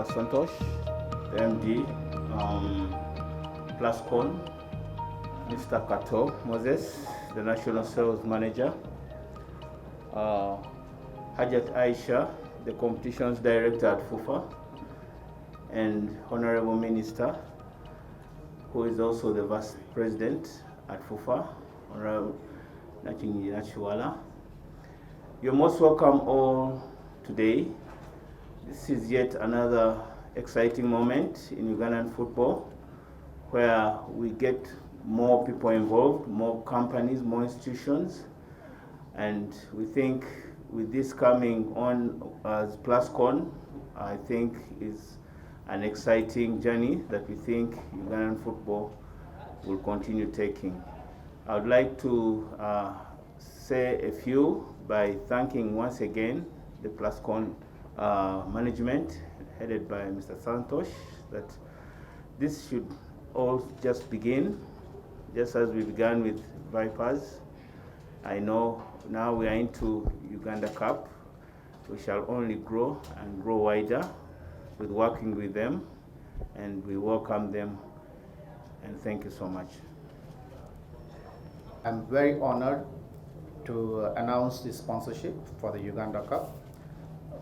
Santosh, the MD, Plascon, Mr. Kato Moses, the National Sales Manager, Hajat Aisha, the Competitions Director at FUFA, and Honorable Minister, who is also the Vice President at FUFA, Honorable Nachingi Nachiwala. You're most welcome all today. This is yet another exciting moment in Ugandan football, where we get more people involved, more companies, more institutions, and we think with this coming on as Plascon, I think is an exciting journey that we think Ugandan football will continue taking. I would like to say a few by thanking once again the Plascon management headed by Mr. Santosh, that this should all just begin, just as we began with Vipers. I know now we are into Uganda Cup. We shall only grow and grow wider with working with them, and we welcome them, and thank you so much. I'm very honored to announce this sponsorship for the Uganda Cup.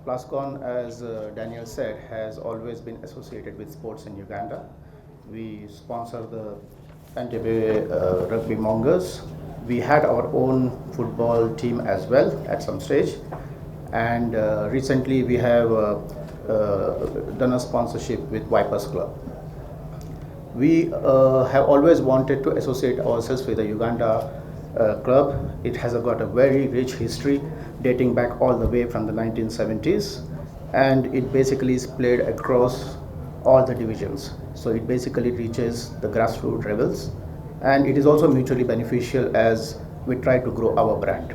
Plascon, as Daniel said, has always been associated with sports in Uganda. We sponsor the Entebbe Rugby Mongers. We had our own football team as well at some stage, and recently we have done a sponsorship with Vipers Club. We have always wanted to associate ourselves with the Uganda club. It has got a very rich history dating back all the way from the 1970s, and it basically is played across all the divisions. So it basically reaches the grassroots levels, and it is also mutually beneficial as we try to grow our brand.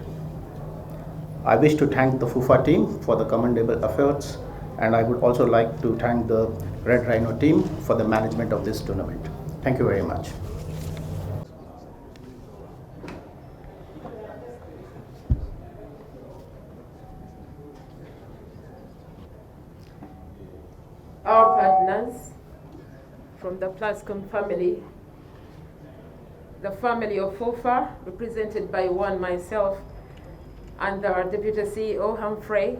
I wish to thank the FUFA team for the commendable efforts, and I would also like to thank the Red Rhino team for the management of this tournament. Thank you very much. Our partners from the Plascon family, the family of FUFA, represented by myself, and our Deputy CEO, Humphrey,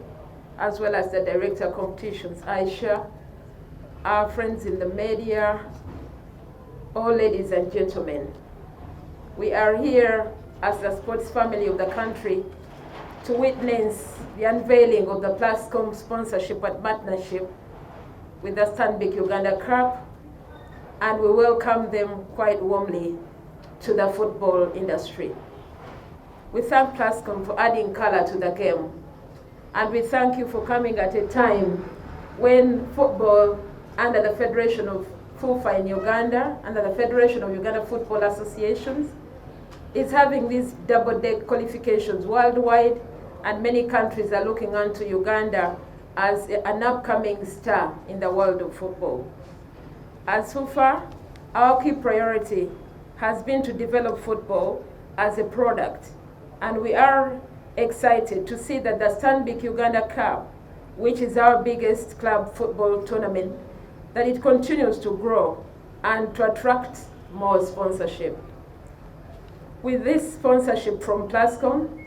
as well as the Director of Competitions, Aisha, our friends in the media, all ladies and gentlemen. We are here as the sports family of the country to witness the unveiling of the Plascon sponsorship and partnership with the Stanbic Uganda Cup, and we welcome them quite warmly to the football industry. We thank Plascon for adding color to the game, and we thank you for coming at a time when football under the Federation of FUFA in Uganda, under the Federation of Uganda Football Associations, is having these double-deck qualifications worldwide, and many countries are looking onto Uganda as an upcoming star in the world of football. As FUFA, our key priority has been to develop football as a product, and we are excited to see that the Stanbic Uganda Cup, which is our biggest club football tournament, that it continues to grow and to attract more sponsorship. With this sponsorship from Plascon,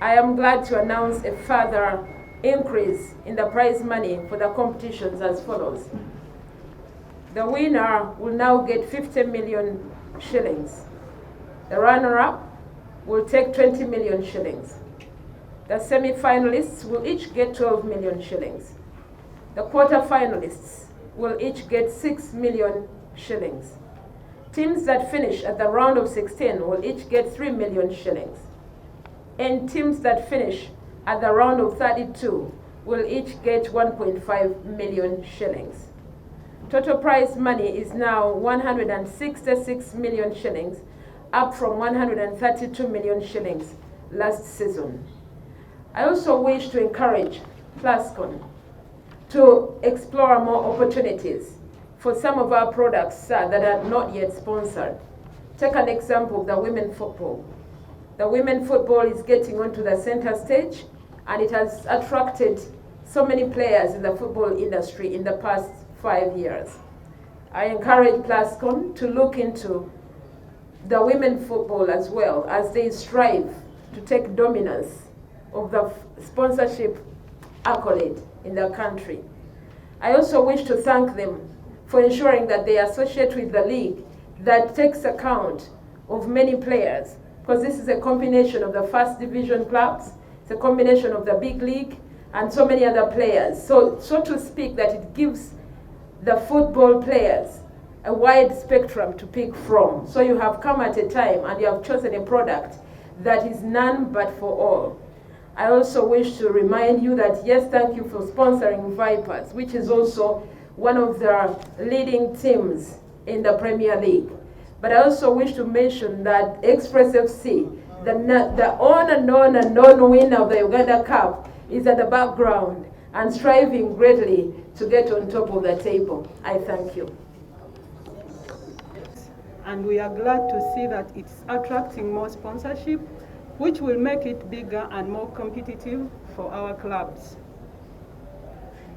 I am glad to announce a further increase in the prize money for the competitions as follows. The winner will now get 50 million shillings. The runner-up will take 20 million shillings. The semi-finalists will each get 12 million shillings. The quarter-finalists will each get 6 million shillings. Teams that finish at the round of 16 will each get 3 million shillings. And teams that finish at the round of 32 will each get 1.5 million shillings. Total prize money is now 166 million shillings, up from 132 million shillings last season. I also wish to encourage Plascon to explore more opportunities for some of our products that are not yet sponsored. Take an example of the women football. The women football is getting onto the center stage, and it has attracted so many players in the football industry in the past 5 years. I encourage Plascon to look into the women football as well, as they strive to take dominance of the sponsorship accolade in the country. I also wish to thank them for ensuring that they associate with the league that takes account of many players, because this is a combination of the first division clubs, it's a combination of the big league, and so many other players. So to speak, that it gives the football players a wide spectrum to pick from. So you have come at a time and you have chosen a product that is none but for all. I also wish to remind you that, yes, thank you for sponsoring Vipers, which is also one of the leading teams in the Premier League. But I also wish to mention that Express FC, the on and on winner of the Uganda Cup, is at the background and striving greatly to get on top of the table. I thank you. And we are glad to see that it's attracting more sponsorship, which will make it bigger and more competitive for our clubs.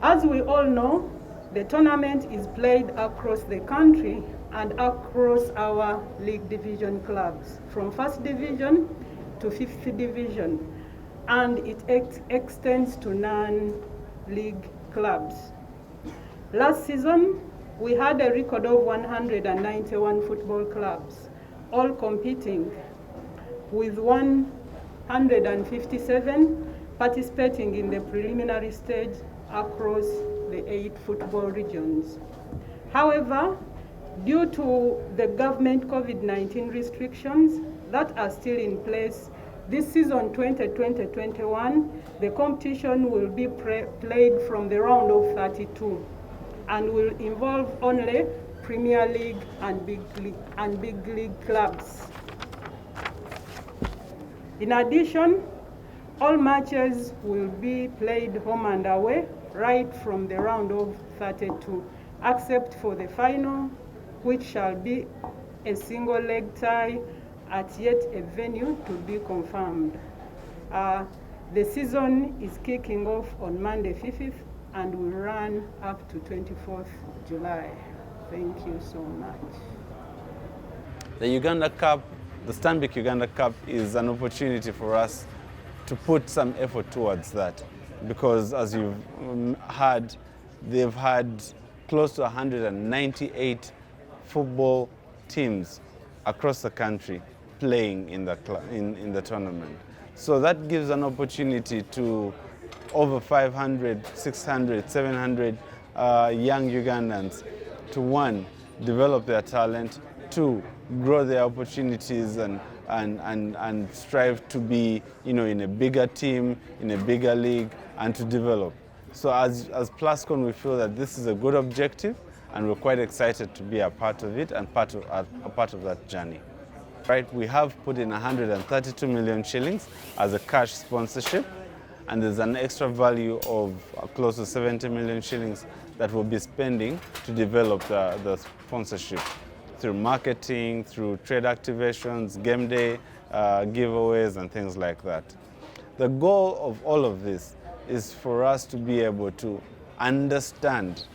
As we all know, the tournament is played across the country and across our league division clubs, from first division to fifth division, and it extends to non-league clubs. Last season, we had a record of 191 football clubs, all competing, with 157 participating in the preliminary stage across the 8 football regions. However, due to the government COVID-19 restrictions that are still in place, this season 2020-21, the competition will be played from the round of 32 and will involve only Premier League and big league clubs. In addition, all matches will be played home and away right from the round of 32, except for the final, which shall be a single leg tie at yet a venue to be confirmed. The season is kicking off on Monday 5th and will run up to 24th July. Thank you so much. The Uganda Cup, the Stanbic Uganda Cup, is an opportunity for us to put some effort towards that, because as you've heard, they've had close to 198 football teams across the country playing in the tournament. So that gives an opportunity to over 500, 600, 700 young Ugandans to, one, develop their talent, two, grow their opportunities and strive to be, in a bigger team, in a bigger league, and to develop. So as Plascon, we feel that this is a good objective, and we're quite excited to be a part of it and a part of that journey. Right, we have put in 132 million shillings as a cash sponsorship, and there's an extra value of close to 70 million shillings that we'll be spending to develop the sponsorship through marketing, through trade activations, game day, giveaways, and things like that. The goal of all of this is for us to be able to understand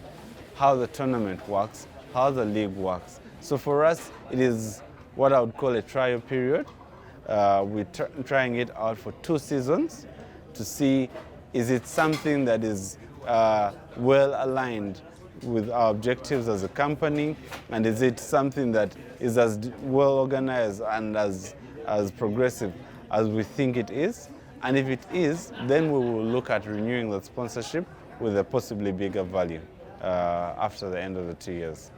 how the tournament works, how the league works. So for us, it is what I would call a trial period. We're trying it out for 2 seasons to see, is it something that is well aligned with our objectives as a company, and is it something that is as well organized and as progressive as we think it is? And if it is, then we will look at renewing that sponsorship with a possibly bigger value after the end of the 2 years.